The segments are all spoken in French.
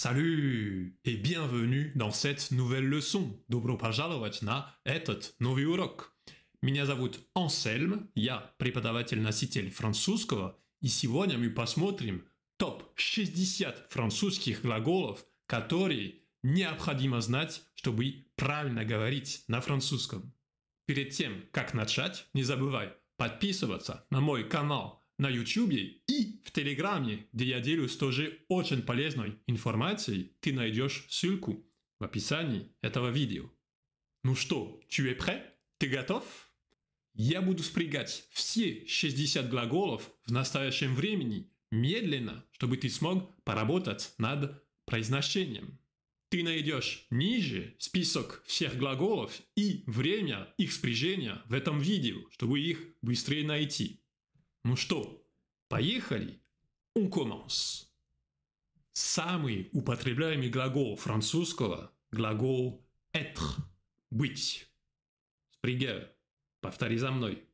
Salut et bienvenue dans cette nouvelle leçon. Добро пожаловать на этот новый урок. Меня зовут Ансельм, я преподаватель-носитель французского, и сегодня мы посмотрим топ-60 французских глаголов, которые необходимо знать, чтобы правильно говорить на французском. Перед тем, как начать, не забывай подписываться на мой канал на YouTube и в Телеграме, где я делюсь тоже очень полезной информацией. Ты найдешь ссылку в описании этого видео. Ну что, tu es prêt? Ты готов? Я буду спрягать все 60 глаголов в настоящем времени медленно, чтобы ты смог поработать над произношением. Ты найдешь ниже список всех глаголов и время их спряжения в этом видео, чтобы их быстрее найти. Ну что, поехали? On commence. Самый употребляемый глагол французского – глагол être, быть. Спрягаю. Повтори за мной.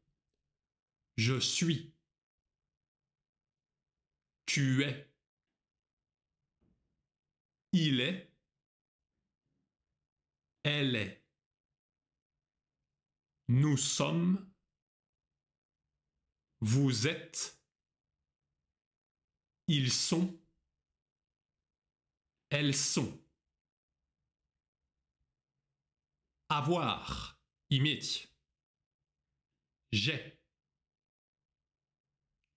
Je suis. Tu es. Il est. Elle est. Nous sommes. Vous êtes. Ils sont. Elles sont. Avoir. Иметь. J'ai.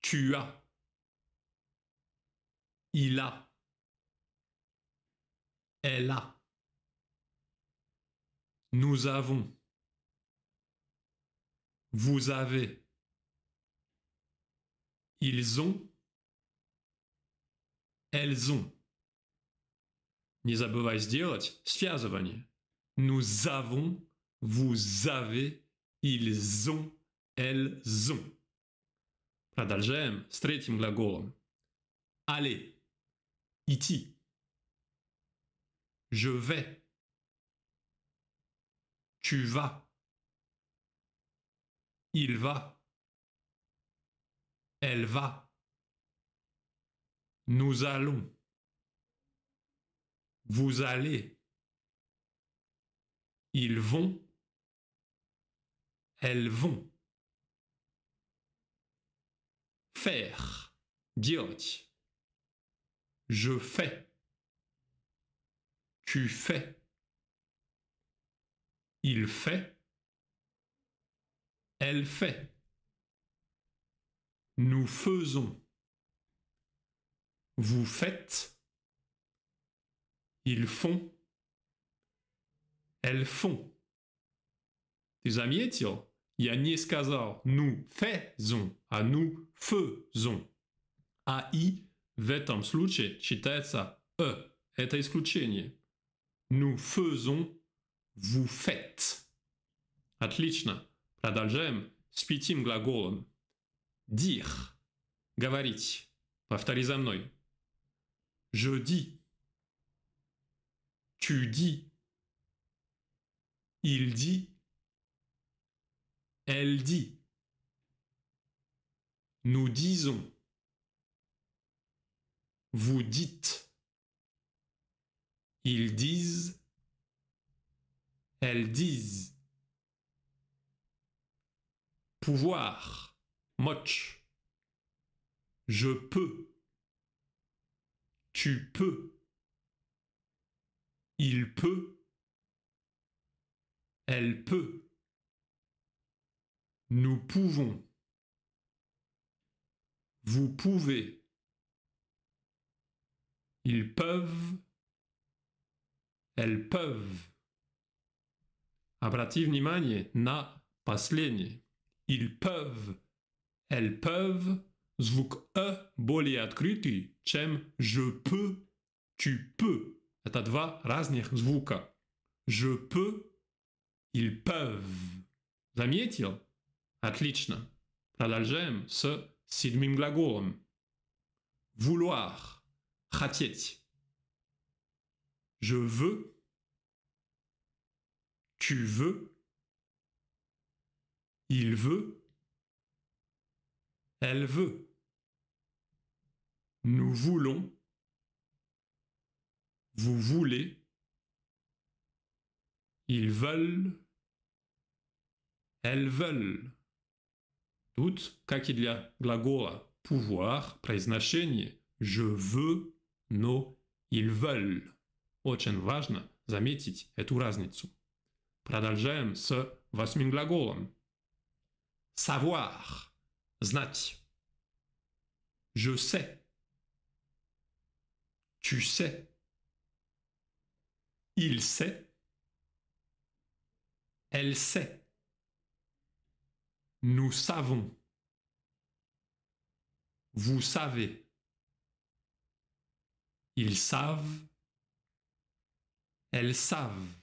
Tu as. Il a. Elle a. Nous avons. Vous avez. Ils ont. Elles ont. Не забывай сделать связывание. Nous avons, vous avez, ils ont, elles ont. Продолжаем с третьим глаголом. Aller. Идти. Je vais. Tu vas. Il va. Elle va. Nous allons. Vous allez. Ils vont. Elles vont. Faire. Делать. Je fais. Tu fais. Il fait. Elle fait. Nous faisons. Vous faites. Ils font. Elles font. Ты заметил? Я не сказал «nous faisons», а «nous faisons». А «и» в этом случае читается «э». Это исключение. Nous faisons, vous faites. Отлично. Продолжаем с пятым глаголом. Dire. Говорить. Повтори за мной. Je dis. Tu dis. Il dit. Elle dit. Nous disons. Vous dites. Ils disent. Elles disent. Pouvoir. Moch. Je peux. Tu peux. Il peut. Elle peut. Nous pouvons. Vous pouvez. Ils peuvent. Elles peuvent. Обрати внимание на последнее. Ils peuvent. Elles peuvent. Звук «э» более открытый, чем «je peux», «tu peux». Это два разных звука. «Je peux», «ils peuvent». Заметил? Отлично. Продолжаем с седьмым глаголом. Vouloir. Хотеть. Je veux. Tu veux. Il veut. Elle veut. Nous voulons. Vous voulez. Ils veulent. Elles veulent. Тут, как и для глагола pouvoir, произношение «je veux», но «ils veulent». Очень важно заметить эту разницу. Продолжаем с восьмым глаголом. Savoir – знать. Je sais. Tu sais. Il sait. Elle sait. Nous savons. Vous savez. Ils savent. Elles savent.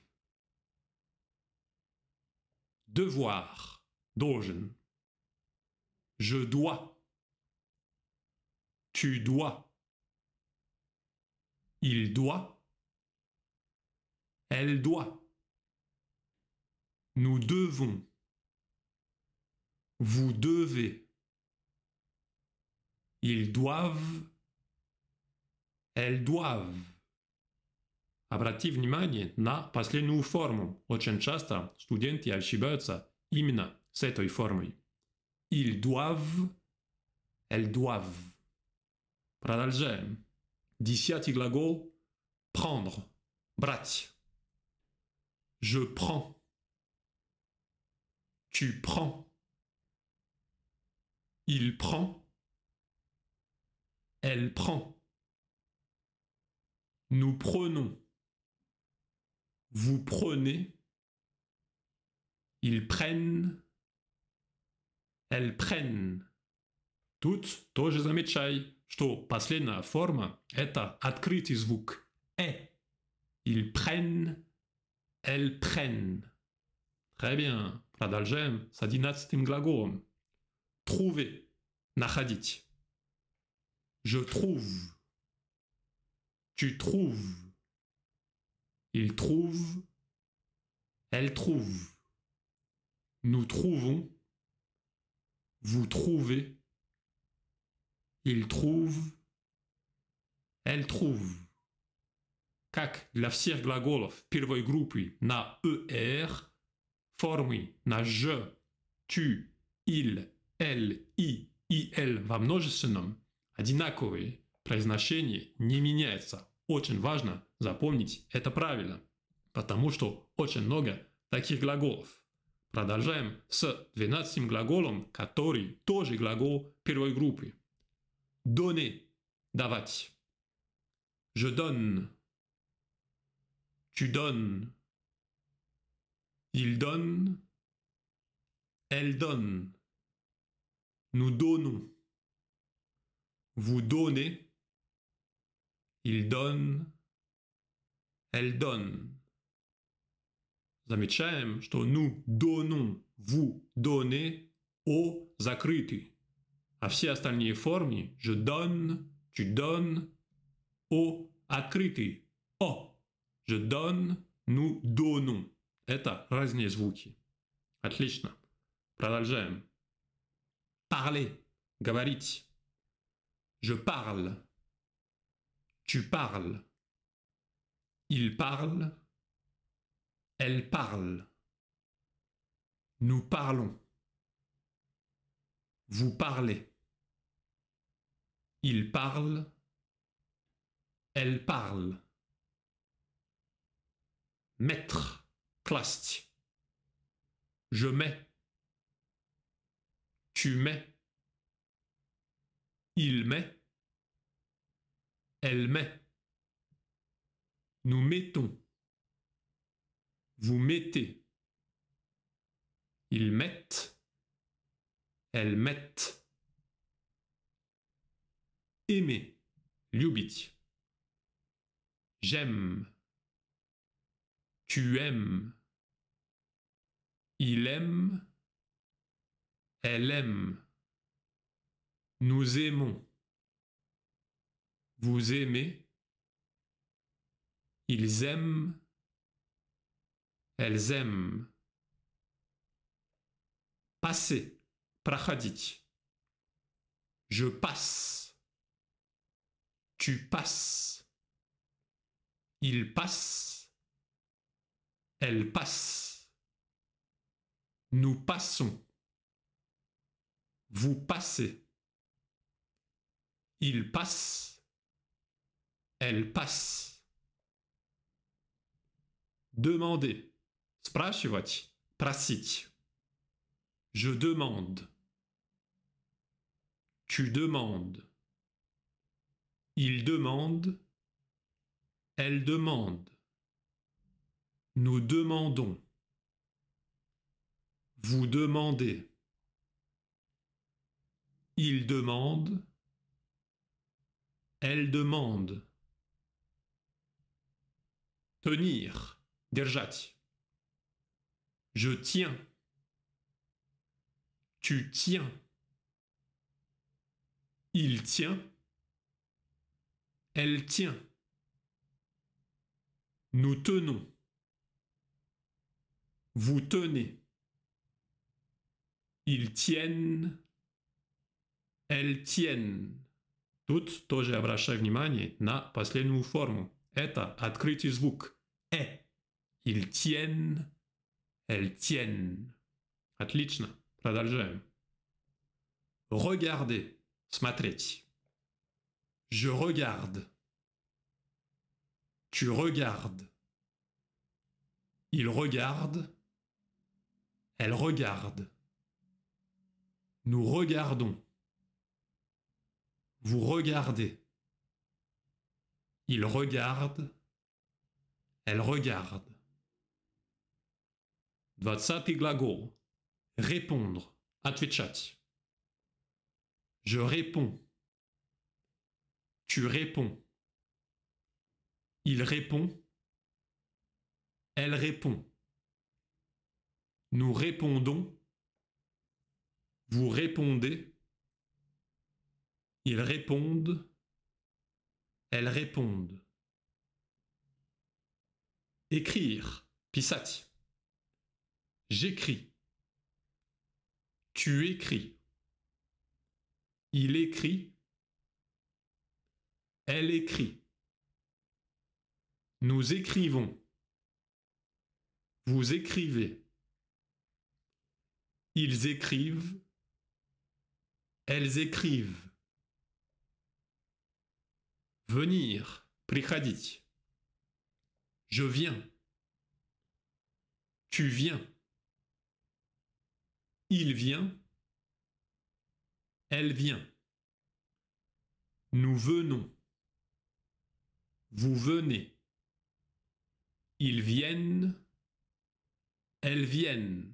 Devoir. Должен. Je dois. Tu dois. Il doit. Elle doit. Nous devons. Vous devez. Ils doivent. Elles doivent. Обрати внимание на последнюю форму. Очень часто студенты ошибаются именно с этой формой. Ils doivent. Elles doivent. Продолжаем. Десятый глагол prendre. Брать. Je prends. Tu prends. Il prend. Elle prend. Nous prenons. Vous prenez. Ils prennent. Elles prennent. Тут тоже замечай, что последняя форма – это открытый звук «э». Ils prennent. Elles prennent. Très bien. Продолжаем с 11-м глаголом. Trouver. Находить. Je trouve. Tu trouves. Il trouve. Elle trouve. Nous trouvons. Vous trouvez. Il trouve. Elle trouve. Как для всех глаголов первой группы на «er», формы на «je», «tu», «il», «elle», «i» и «elle» во множественном одинаковые, произношение не меняется. Очень важно запомнить это правило, потому что очень много таких глаголов. Продолжаем с 12-м глаголом, который тоже глагол первой группы. Donner – давать. Je donne. Tu donnes. Il donne. Elle donne. Nous donnons. Vous donnez. Il donne. Elle donne. Замечаем, что nous donnons, vous donnez о закрыты. А все остальные формы je donne, tu donnes, о открыты. О. Je donne, nous donnons. Это разные звуки. Отлично. Продолжаем. Parler. Говорить. Je parle. Tu parles. Il parle. Elle parle. Nous parlons. Vous parlez. Il parle. Elle parle. Mettre. Класть. Je mets. Tu mets. Il met. Elle met. Nous mettons. Vous mettez. Ils mettent. Elles mettent. Aimer. Любить. J'aime. Tu aimes. Il aime. Elle aime. Nous aimons. Vous aimez. Ils aiment. Elles aiment. Passer. Проходить. Je passe. Tu passes. Il passe. Elle passe. Nous passons. Vous passez. Il passe. Elle passe. Demander. Спрашивать. Просить. Je demande. Tu demandes. Il demande. Elle demande. Nous demandons. Vous demandez. Il demande. Elle demande. Tenir. Держать. Je tiens. Tu tiens. Il tient. Elle tient. Nous tenons. Vous tenez. Ils tiennent. Elles tiennent. Тут тоже обращай внимание на последнюю форму. Это открытый звук. Ils tiennent. Elles tiennent. Отлично. Продолжаем. Regardez. Смотреть. Je regarde. Tu regardes. Il regarde. Elle regarde. Nous regardons. Vous regardez. Il regarde. Elle regarde. 20 глагол. Répondre. Отвечать. Je réponds. Tu réponds. Il répond. Elle répond. Nous répondons. Vous répondez. Ils répondent. Elles répondent. Écrire. Pisać. J'écris. Tu écris. Il écrit. Elle écrit. Nous écrivons. Vous écrivez. Ils écrivent. Elles écrivent. Venir. Приходить. Je viens. Tu viens. Il vient. Elle vient. Nous venons. Vous venez. Ils viennent. Elles viennent.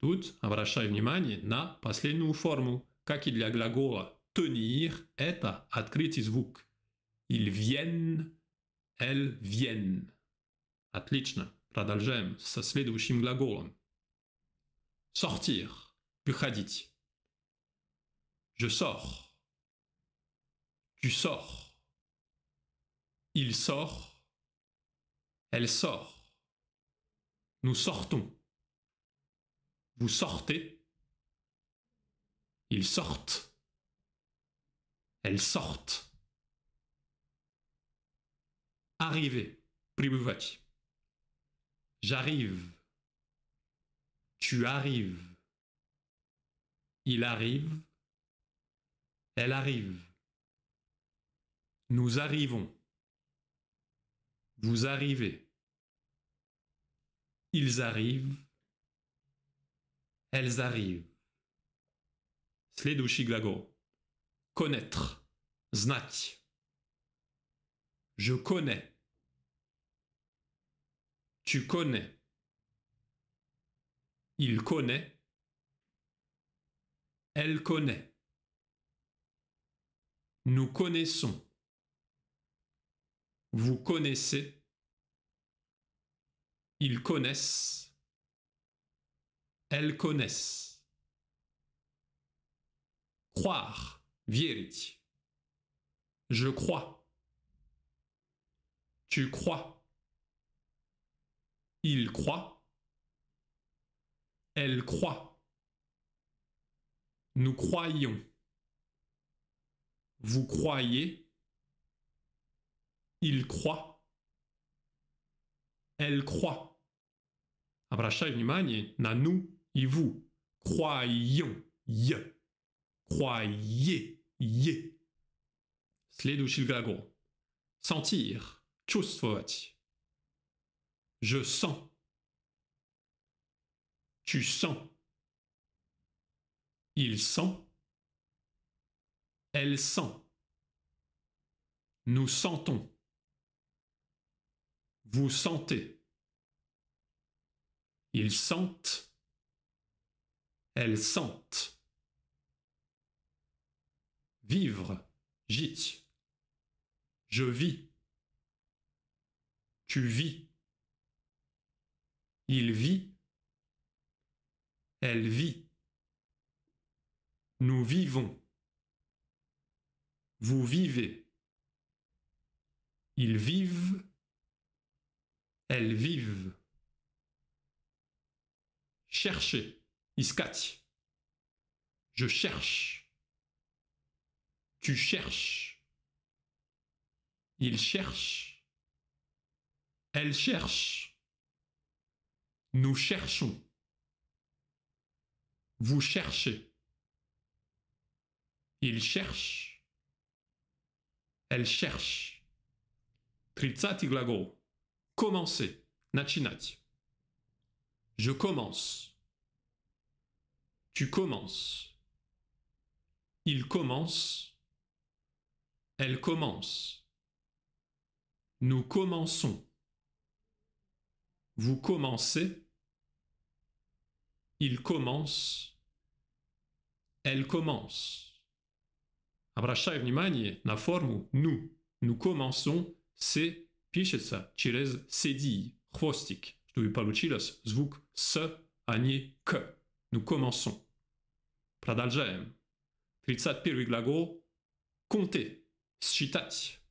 Тут обращай внимание на последнюю форму. Как и для глагола tenir, это открытый звук. Ils viennent. Elles viennent. Отлично. Продолжаем со следующим глаголом. Sortir. Выходить. Je sors. Tu sors. Il sort. Elle sort. Nous sortons. Vous sortez. Ils sortent. Elles sortent. Arriver. Прибывать. J'arrive. Tu arrives. Il arrive. Elle arrive. Nous arrivons. Vous arrivez. Ils arrivent. Elles arrivent. Следующий глагол. Connaître. Знать. Je connais. Tu connais. Il connaît. Elle connaît. Nous connaissons. Vous connaissez. Ils connaissent. Elles connaissent. Croire. Верить. Je crois. Tu crois. Il croit. Elle croit. Nous croyons. Vous croyez. Il croit. Elle croit. Обращай внимание на nous и vous. Croyons. Croyez. Следующий глагол. Sentir. Чувствовать. Je sens. Tu sens. Il sent. Elle sent. Nous sentons. Vous sentez. Ils sentent. Elles sentent. Vivre. Жить. Je vis. Tu vis. Il vit. Elle vit. Nous vivons. Vous vivez. Ils vivent. Elles vivent. Chercher. Искать. Je cherche. Tu cherches. Il cherche. Elle cherche. Nous cherchons. Vous cherchez. Il cherche. Elle cherche. 30 глагол. Commencer. Начинать. Je commence. Tu commences. Il commence. Elle commence. Nous commençons. Vous commencez. Il commence. Elle commence. Обращай внимание на форму «nous». Nous commençons, c'est пишется через cédille, хвостик, чтобы получилось звук «с», а не «к». Nous commençons. Продолжаем. 31 глагол «compter», считать.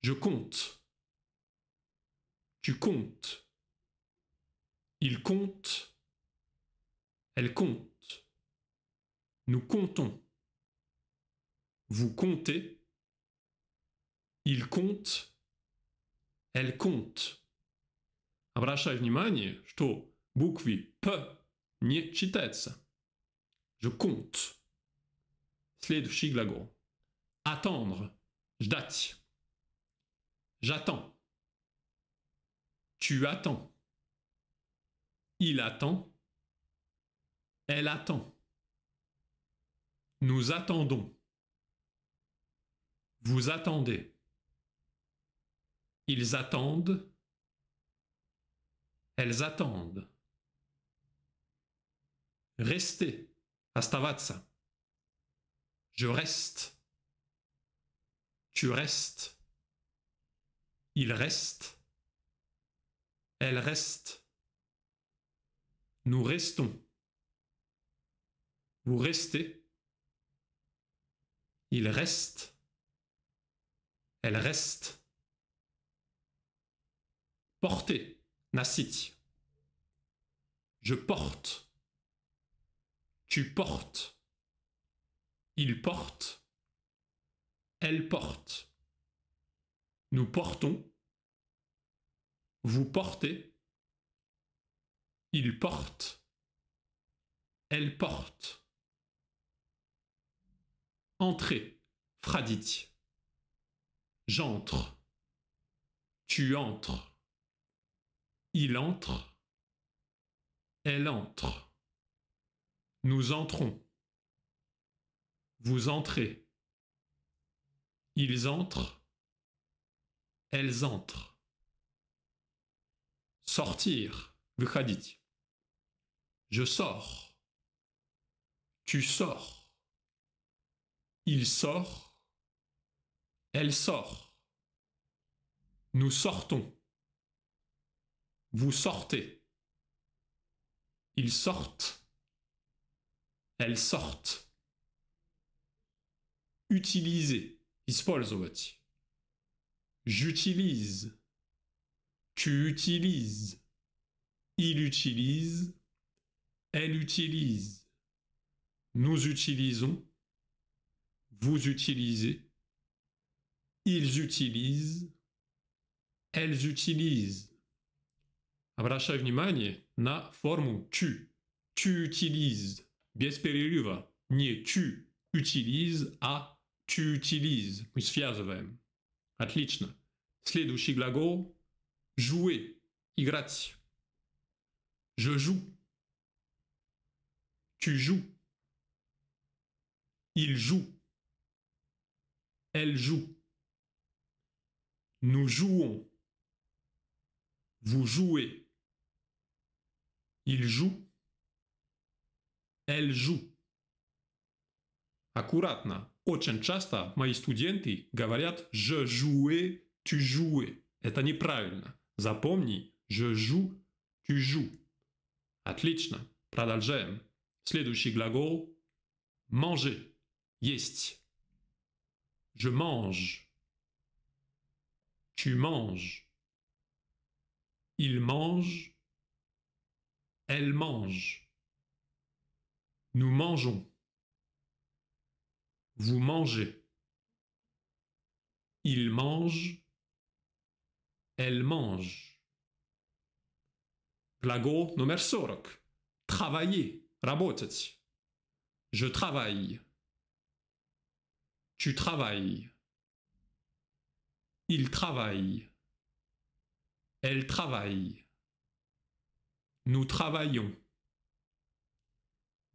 Je compte. Tu comptes. Il compte. Elle compte. Nous comptons. Vous comptez. Il compte. Elle compte. Обращай внимание, что буквы «п» не читается. Je compte. Следующий глагол. Attendre. Ждать. J'attends. Tu attends. Il attend. Elle attend. Nous attendons. Vous attendez. Ils attendent. Elles attendent. Rester. Оставаться. Je reste. Tu restes. Il reste. Elle reste. Nous restons. Vous restez. Il reste. Elle reste. Porter. Носить. Je porte. Tu portes. Il porte. Elle porte. Nous portons. Vous portez. Il porte. Elle porte. Entrer. Входить. J'entre. Tu entres. Il entre. Elle entre. Nous entrons. Vous entrez. Ils entrent. Elles entrent. Sortir. Выходить. Je sors. Tu sors. Il sort. Elle sort. Nous sortons. Vous sortez. Ils sortent. Elles sortent. Utiliser. Использовать. J'utilise. Tu utilises. Il utilise. Elle utilise. Nous utilisons. Vous utilisez. Ils utilisent. Elles utilisent. Обращай внимание на форму «tu». Tu utilises. Без перерыва. Не «tu utilises», а «tu utilises». Мы связываем. Отлично. Следующий глагол – jouer. Играть. Je joue. Tu joues. Il joue. Elle joue. Nous jouons. Vous jouez. Il joue. Elle joue. Аккуратно. Очень часто мои студенты говорят «je jouais», «tu jouais». Это неправильно. Запомни «je joue», «tu joues». Отлично. Продолжаем. Следующий глагол – manger. Есть. Je mange. Tu manges. Il mange. Elle mange. Nous mangeons. Vous mangez. Il mange. Elle mange. Глагол номер 40. Travailler. Работать. Je travaille. Tu travailles. Il travaille. Elle travaille. Nous travaillons.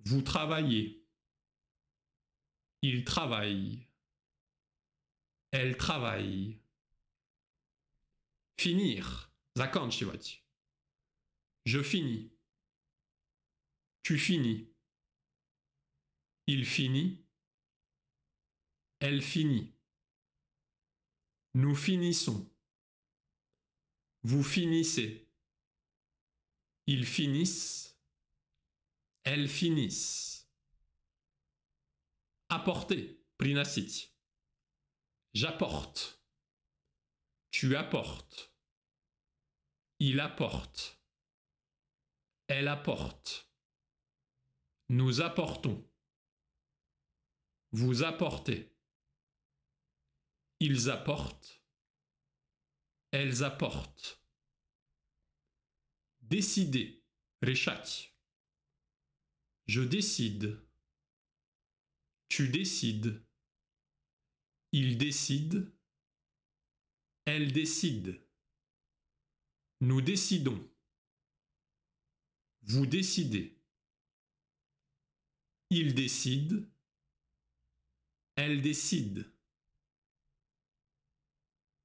Vous travaillez. Il travaille. Elle travaille. Finir. Заканчивать. Je finis. Tu finis. Il finit. Elle finit. Nous finissons. Vous finissez. Ils finissent. Elles finissent. Apporter. Приносить. J'apporte. Tu apportes. Il apporte. Elle apporte. Nous apportons. Vous apportez. Ils apportent. Elles apportent. Décider. Решать. Je décide. Tu décides. Il décide. Elle décide. Nous décidons. Vous décidez. Il décide. Elle décide.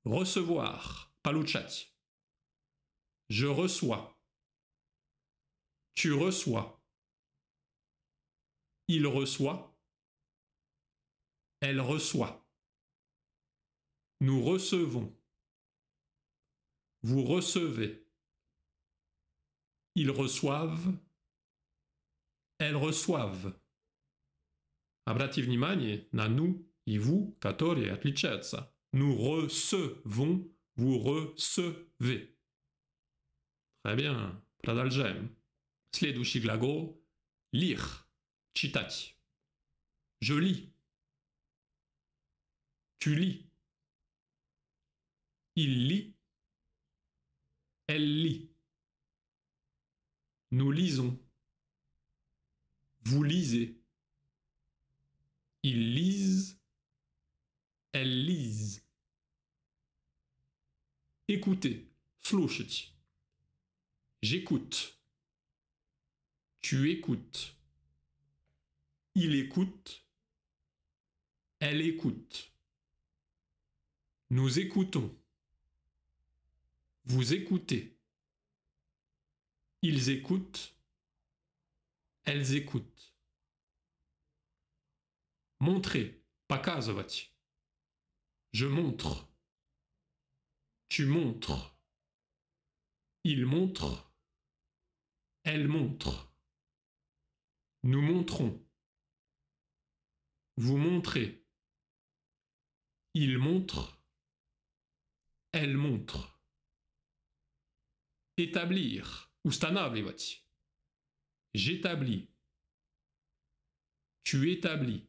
Recevoir. Получать. Je reçois. Tu reçois. Il reçoit. Elle reçoit. Nous recevons. Vous recevez. Ils reçoivent. Elles reçoivent. Обрати внимание на «nous» и «vous», которые отличаются. Nous recevons, vous recevez. Très bien. Продолжаем. Следующий глагол – lire, читать. Je lis. Tu lis. Il lit. Elle lit. Nous lisons. Vous lisez. Ils lisent. Elles lisent. Écoutez. Слушать. J'écoute. Tu écoutes. Il écoute. Elle écoute. Nous écoutons. Vous écoutez. Ils écoutent. Elles écoutent. Montrer. Показывать. Je montre. Tu montres. Il montre. Elle montre. Nous montrons. Vous montrez. Il montre. Elle montre. Établir. Устанавливать. J'établis. Tu établis.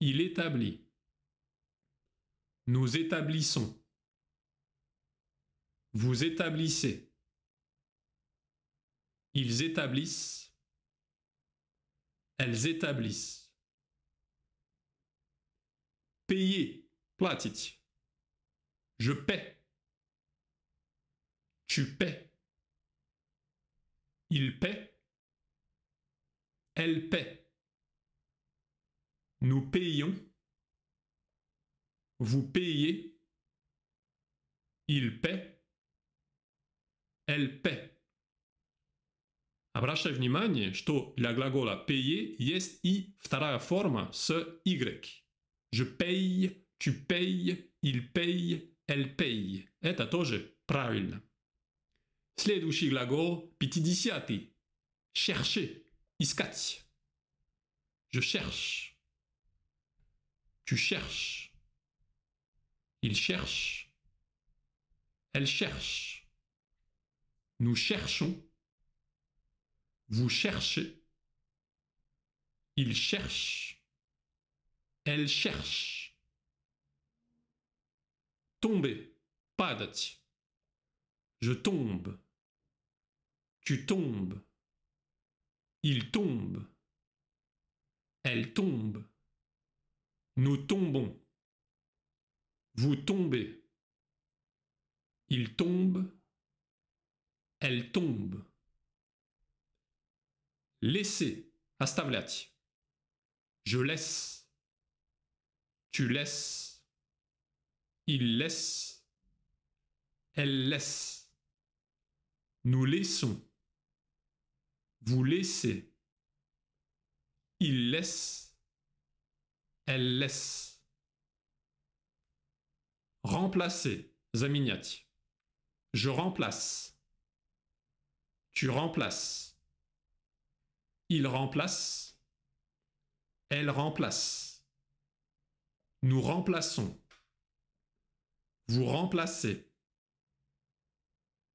Il établit. Nous établissons. Vous établissez. Ils établissent. Elles établissent. Payer, платить. Je paie. Tu paies. Il paie. Elle paie. Nous payons. Vous payez. Il paie. Elle paie. Обращай внимание, что для глагола payer есть и вторая форма с y. Je paye, tu payes, il paye, elle paye. Это тоже правильно. Следующий глагол 50. Chercher, искать. Je cherche. Tu cherches. Il cherche. Elle cherche. Nous cherchons. Vous cherchez. Il cherche. Elle cherche. Tomber, падать. Je tombe. Tu tombes. Il tombe. Elle tombe. Nous tombons. Vous tombez. Il tombe. Elle tombe. Laisser, оставлять. Je laisse. Tu laisses. Il laisse. Elle laisse. Nous laissons. Vous laissez. Il laisse. Elle laisse. Remplacer, заменять. Je remplace. Tu remplaces. Il remplace. Elle remplace. Nous remplaçons. Vous remplacez.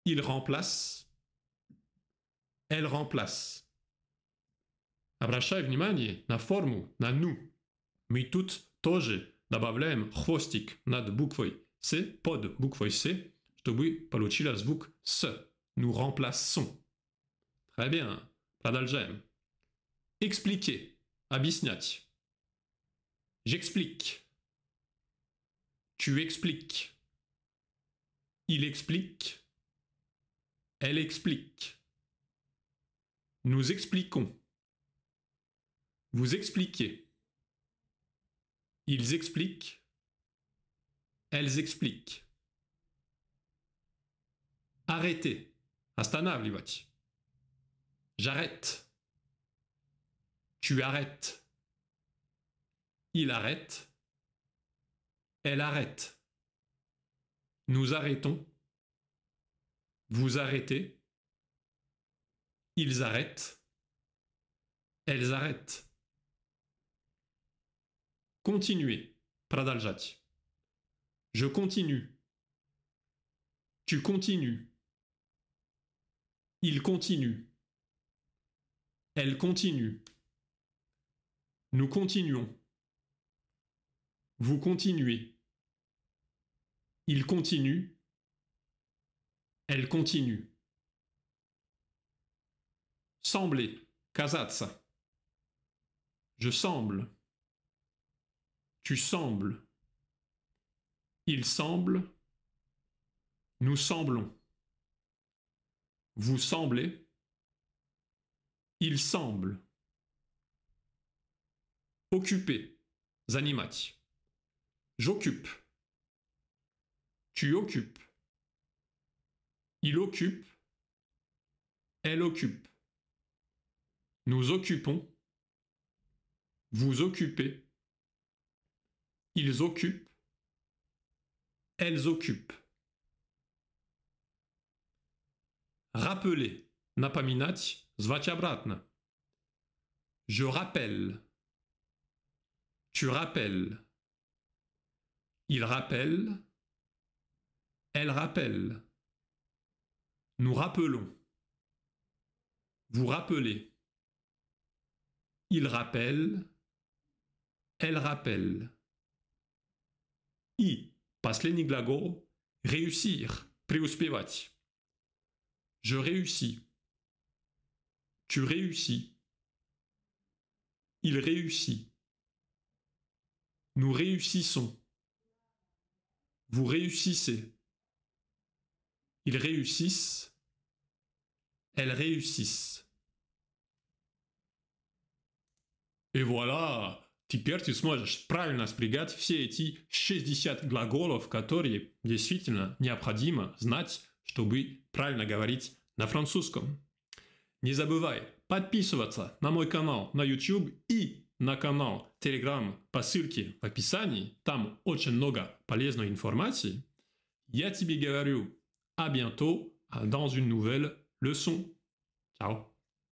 Il remplace. Elle remplace. Обращай внимание на форму, на «ну». Мы тут тоже добавляем хвостик над буквой «с», под буквой «с», чтобы получила звук «с». Nous remplaçons. Très bien. Продолжаем. Expliquer. Объяснять. J'explique. Tu expliques. Il explique. Elle explique. Nous expliquons. Vous expliquez. Ils expliquent. Elles expliquent. Arrêtez. Останавливать. J'arrête. Tu arrêtes. Il arrête. Elle arrête. Nous arrêtons. Vous arrêtez. Ils arrêtent. Elles arrêtent. Continuez. Продолжать. Je continue. Tu continues. Il continue. Elle continue. Nous continuons. Vous continuez. Il continue. Elle continue. Sembler. Казаться. Je semble. Tu sembles. Il semble. Nous semblons. Vous semblez. Il semble. Occuper. Занимать. J'occupe. Tu occupes. Il occupe. Elle occupe. Nous occupons. Vous occupez. Ils occupent. Elles occupent. Rappeler. Напоминать. Звать обратно. Je rappelle. Tu rappelles. Il rappelle. Elle rappelle. Nous rappelons. Vous rappelez. Il rappelle. Elle rappelle. И последний глагол réussir, преуспевать. Je réussis. Tu réussis. Il réussit. Nous réussissons. Vous réussissez. Ils réussissent. Elles réussissent. И voilà, теперь ты сможешь правильно спрягать все эти 60 глаголов, которые действительно необходимо знать, чтобы правильно говорить на французском. Не забывай подписываться на мой канал на YouTube и на канал Telegram по ссылке в описании. Там очень много полезной информации. Я тебе говорю à bientôt dans une nouvelle leçon. Ciao.